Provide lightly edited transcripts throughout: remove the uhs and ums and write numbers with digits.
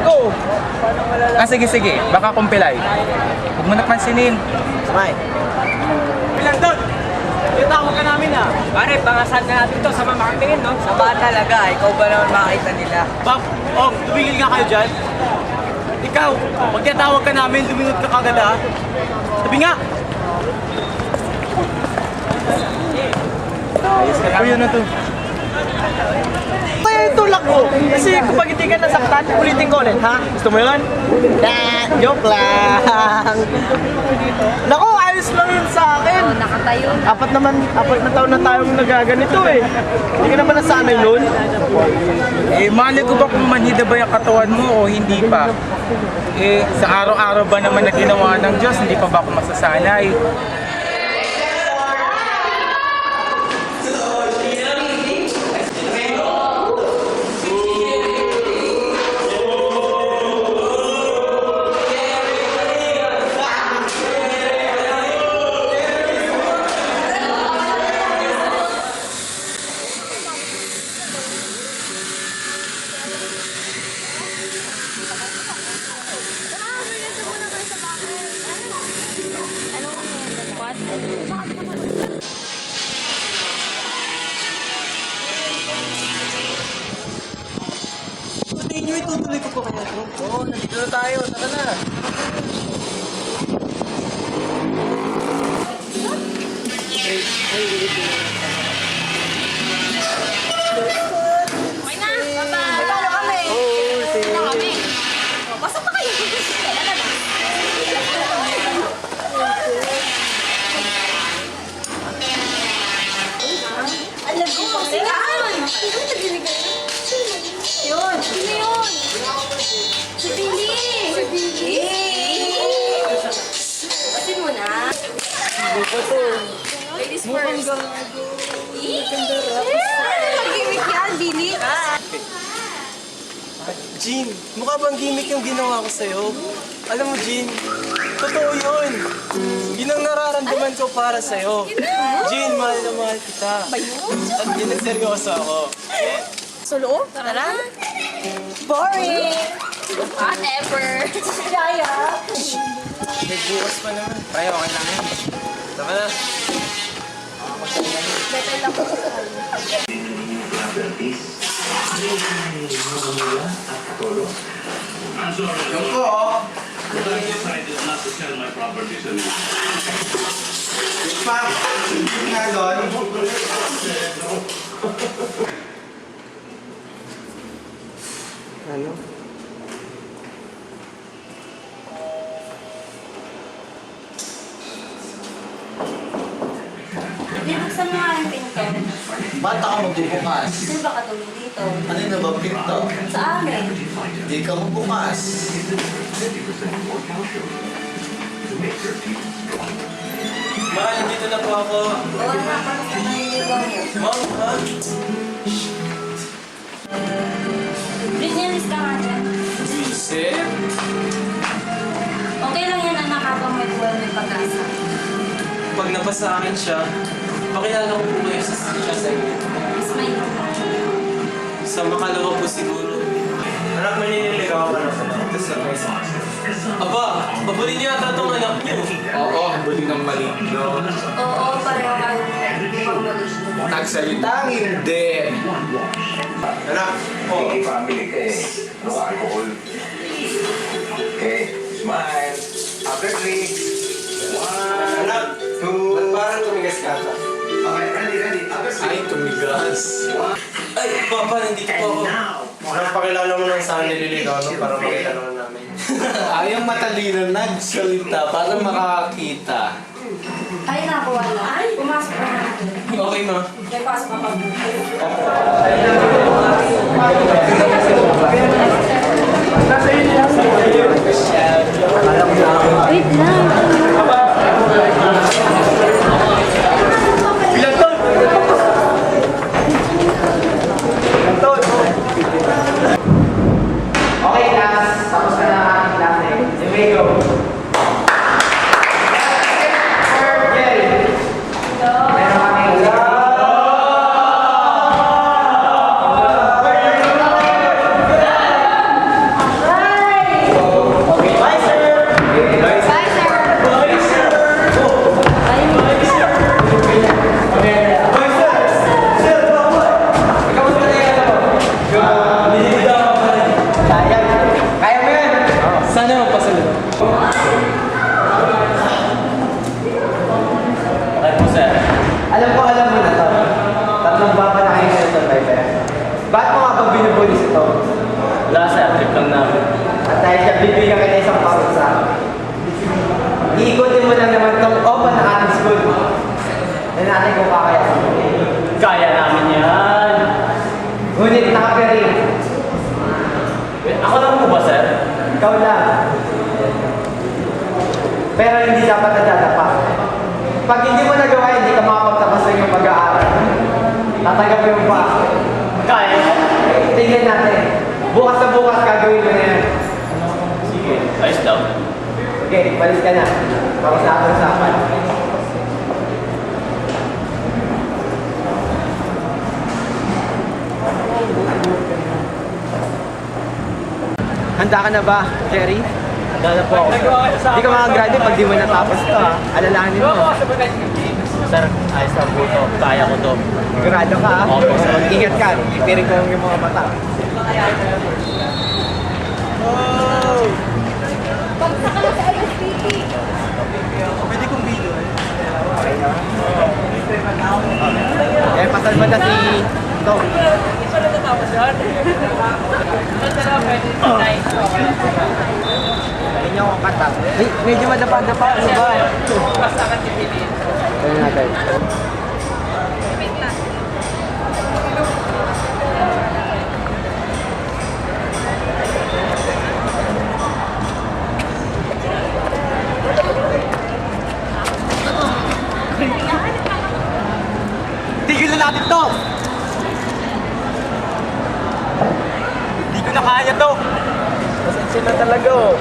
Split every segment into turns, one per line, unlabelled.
ko. Sige, sige. Baka kumpilay. Huwag mo napansinin.
Samay. Bilang doon! Itawag ka namin ah.
Pare, pangasal na natin to sa marketingin, no? Sama talaga. Ikaw ba naman makakita nila?
Bak, tumigil nga kayo dyan. Ikaw, pag tinatawag ka namin, lumingot ka kagad ah. Sabi nga!
Kuya na to.
Kaya yung tulak mo. Kasi kapag hindi ka nasaktan, ulitin ko ulit, ha? Gusto mo yun? Joke lang. Naku, ayos lang yun sa akin.
Nakatayo.
Apat na taon na tayong nagaganito eh. Hindi ka naman nasanay nun.
Mali ko ba kung manhida ba yung katawan mo o hindi pa? Sa araw-araw ba naman na ginawa ng Diyos, hindi pa ba ako masasanay?
Itutuloy ko po kaya ito.
Oo, nandito na tayo. Tara na.
Okay na. Bye-bye. Paano kami? Paano kami? Basta pa kayo. Kailan na ba? Alam ko po. Saan? Yun. Sino yun? Si Billy. Si Billy. Basin mo na. Ladies first. Mag-gimmick yan, Billy.
Jean, mukha bang gimmick yung ginawa ko sa'yo? Alam mo, Jean, totoo yun. Yun ang nararamdaman ko para sa'yo. Jean, mahal na mahal kita. At ginaseryoso ako.
Solo? Tara. Boring. Whatever. Yaya.
May bukas pa naman. Pre, okay lang yan. Tama na.
Better lang ko sa
Yung ko, oh. Pam, nga doon.
Ano?
Buksan mo nga yung pinto.
Ba't ako magbubukas?
Sino ba katulog dito?
Kanina ba pinto?
Sa amin.
Hindi ka magbukas.
Mahal, dito na po ako.
Oo na, tapos na naniligaw niyo.
Mom, ha?
Britney, ka nga dyan.
Visit?
Okay lang yan, anak, habang may buwan may pag-asa.
Pag napasa akin siya, pakilala ko po kayo siya sa inyo.
Mas may
Sa makalawa po siguro. Anak, maniniligaw ka na sa Aba, babulin niyo yata itong anak niyo.
Oo, huli ng maligno.
Oo, pareho kayo. Pag-malis mo.
Nagsalitang hindi.
Anak,
Family ka eh. No alcohol. Okay, smile. After 3. 1,
anak,
2.
parang tumigas ka ata.
Okay, ready. After 3.
Ay, tumigas.
Ay, Papa, nandito po ako. Anak, pakilala mo lang sa akin nililigaw, no? Para makita naman namin.
Ayong matalino nagsalita para makakita.
Ay, naku, wala. Ay, pumasok ka na.
Okay, ma.
May pasok ka pa. Wait lang.
Bilang to!
Okay, class. Tapos na ang aking klase. Sige, go. Meron kami
Ba't mo nga ba binubulis ito?
Wala sir, trip lang namin.
At dahil siya bibigyan ka na isang parusa, iikutin mo lang naman itong open ng ating school. Na natin kung kakayasin mo.
Kaya namin yan.
Ngunit nakapiri,
Ako lang po ba sir?
ikaw lang. Pero hindi dapat nadadapa. Pag hindi mo nagawa, hindi ka makapagtapos ng iyong pag-aaral. Tatanggapin mo pa.
Kaya yan.
Tingnan natin. Bukas na bukas gagawin mo na yan.
Sige, ayos daw.
Okay, balis ka na. Para sa ating usapan. Handa ka na ba, Jerry?
Handa na po ako.
Hindi ka makagraduate pag di mo natapos ito, ha? Alalahanin mo.
Sir, ayos lang po ito. Kaya ko to.
Sigurado ka, ha?
Opo, sir.
Ingat ka. Ipirin ko yung mga mata.
Pagsa ka na sa LSPP.
Pwede kong video, eh. Okay na? Eh, pasal mo na si Tom. Hindi niyo akong kata. Ay, medyo madapa-dapa. Ano ba? Tignan natin. Tigil na natin to! Hindi ko na kaya to! Pasensya na talaga oh.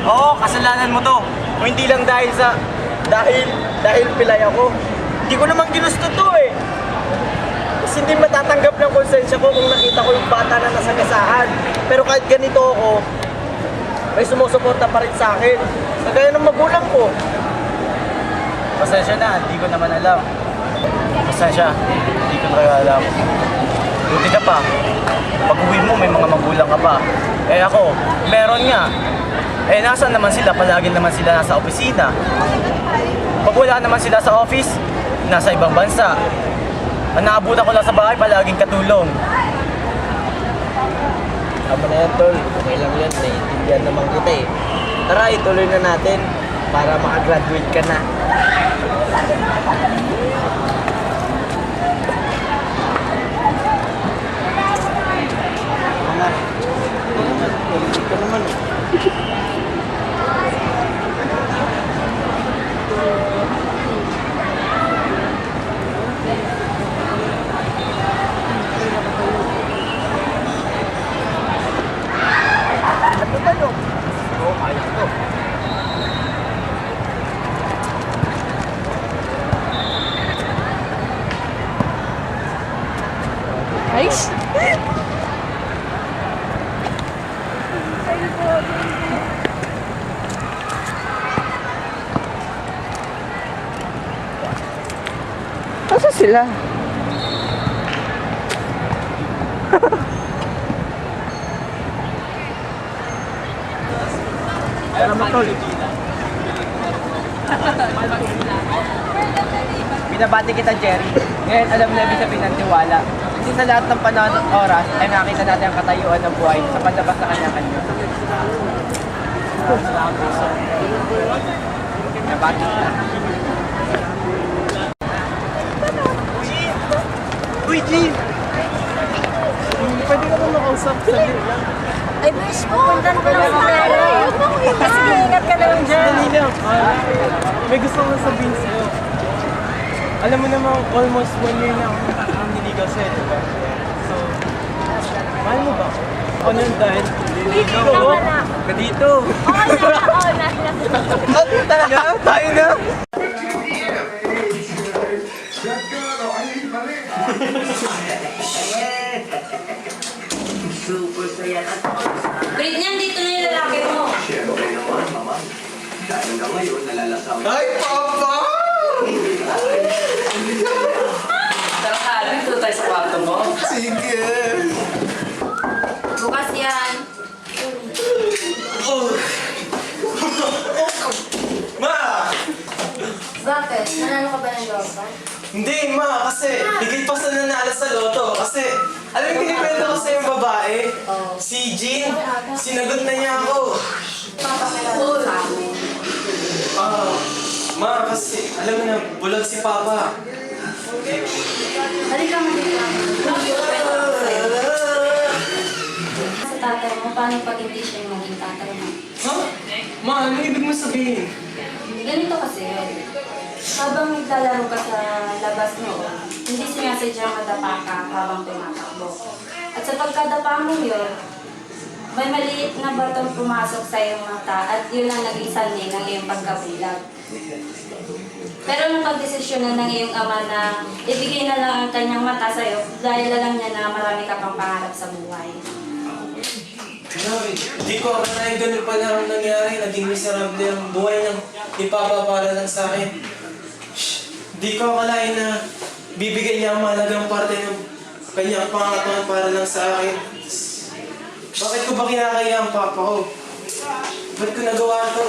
Oo, kasalanan mo to. O hindi lang dahil sa... Dahil pilay ako. Hindi ko naman ginusto to eh. Kasi hindi matatanggap ng konsensya ko kung nakita ko yung bata na nasagasaan. Pero kahit ganito ako, may sumusuporta pa rin sa akin. Kagaya ng magulang ko. Pasensya na, hindi ko naman alam. Pasensya, hindi ko talaga alam. Buti ka pa. Pag uwi mo, may mga magulang ka pa. Eh ako, meron nga. Eh nasaan naman sila? Palagi naman sila nasa opisina. Pag wala naman sila sa office, nasa ibang bansa. Ang naabutan ko lang sa bahay, palaging katulong.
Tama na yan, Tol. Okay lang yan. Naiintindihan naman kita eh. Tara, ituloy na natin para makagraduate ka na. Ito naman eh.
Nice.
Asa sila? Tara matol. Binabati kita, Jerry. Ngayon alam na ibig sabihin ng tiwala. Kasi sa lahat ng panahon at oras ay nakita natin ang katayuan ng buhay sa panlabas sa kanya-kanya. Binabati kita. Uy, Jean! Pwede ka ba makausap sa lang?
Ay, bes, pupuntan ko lang sa pera. Kasi ingat ka lang dyan.
Dali lang. May gusto ko sabihin sa'yo. Alam mo namang almost 1 year na akong niligaw sa'yo, diba? So, mahal mo ba ako? Ano yun dahil?
Dito ka na.
Dito!
Oo na.
Talaga? Tayo na?
Grade niyan, dito na yung lalaki mo.
Siyempre naman, mama. Dahil hanggang ngayon, nalalasaw.
Ay, Papa!
Tara, dito tayo sa kwarto mo.
Sige!
Bukas yan.
Ma!
Bakit? Nanalo ka ba ng jowa?
Hindi, ma, kasi higit pa sa nanalo sa loto. Kasi, alam mo, kinikwento ko sa yung babae, si Jean, sinagot na niya ako. Ah, ma, kasi, alam mo na, bulag si Papa.
Halika mo dito. Sa tatay mo, paano pag hindi siya yung maging tatay mo?
Ha? Ma, anong ibig mo sabihin?
Ganito kasi yun. Habang naglalaro ka sa labas mo, hindi sinasadyang madapa ka habang tumatakbo. At sa pagkadapa mo yun, may maliit na batong pumasok sa iyong mata at yun ang naging sanhi ng iyong pagkabulag. Pero nung pagdesisyonan ng iyong ama na ibigay na lang ang kanyang mata sa'yo dahil alam niya na marami ka pang pangarap sa buhay.
Di ko akalain ganun pala ang nangyari. Naging miserable ang buhay ng ni Papa para lang sa akin. Di ko akalain na bibigyan niya ang mahalagang parte ng kanyang pangatawan para lang sa akin. Bakit ko ba kinakaya ang Papa ko? Ba't ko nagawa to?